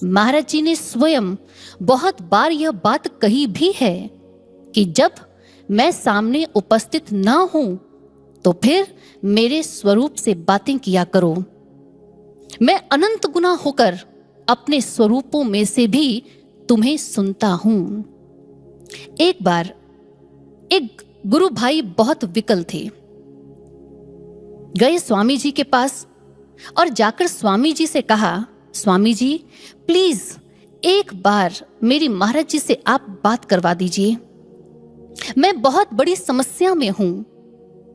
महाराज जी ने स्वयं बहुत बार यह बात कही भी है कि जब मैं सामने उपस्थित ना हूं तो फिर मेरे स्वरूप से बातें किया करो। मैं अनंत गुना होकर अपने स्वरूपों में से भी तुम्हें सुनता हूं। एक बार एक गुरु भाई बहुत विकल थे, गए स्वामी जी के पास और जाकर स्वामी जी से कहा, स्वामी जी प्लीज एक बार मेरी महाराज जी से आप बात करवा दीजिए। मैं बहुत बड़ी समस्या में हूं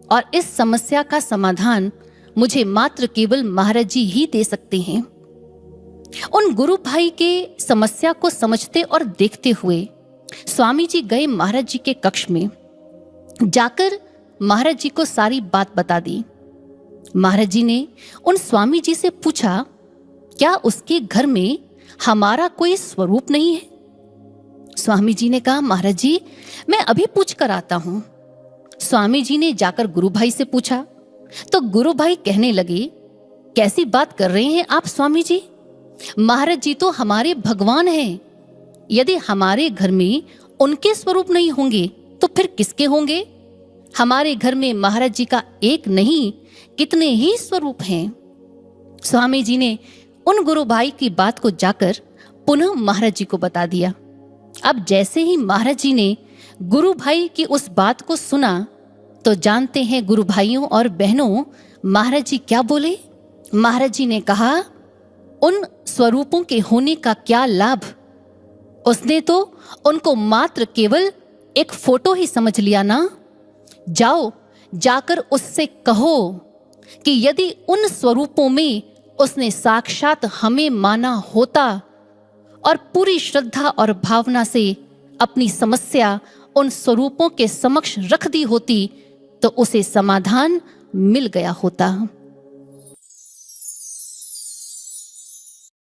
और इस समस्या का समाधान मुझे मात्र केवल महाराज जी ही दे सकते हैं। उन गुरु भाई के समस्या को समझते और देखते हुए स्वामी जी गए महाराज जी के कक्ष में, जाकर महाराज जी को सारी बात बता दी। महाराज जी ने उन स्वामी जी से पूछा, क्या उसके घर में हमारा कोई स्वरूप नहीं है? स्वामी जी ने कहा, महाराज जी मैं अभी पूछ कर आता हूं। स्वामी जी ने जाकर गुरु भाई से पूछा तो गुरु भाई कहने लगे, कैसी बात कर रहे हैं आप स्वामी जी? महाराज जी तो हमारे भगवान हैं। यदि हमारे घर में उनके स्वरूप नहीं होंगे तो फिर किसके होंगे? हमारे घर में महाराज जी का एक नहीं कितने ही स्वरूप हैं। स्वामी जी ने उन गुरु भाई की बात को जाकर पुनः महाराज जी को बता दिया। अब जैसे ही महाराज जी ने गुरु भाई की उस बात को सुना तो जानते हैं गुरु भाइयों और बहनों महाराज जी क्या बोले? महाराज जी ने कहा, उन स्वरूपों के होने का क्या लाभ? उसने तो उनको मात्र केवल एक फोटो ही समझ लिया ना। जाओ जाकर उससे कहो कि यदि उन स्वरूपों में उसने साक्षात हमें माना होता और पूरी श्रद्धा और भावना से अपनी समस्या उन स्वरूपों के समक्ष रख दी होती तो उसे समाधान मिल गया होता।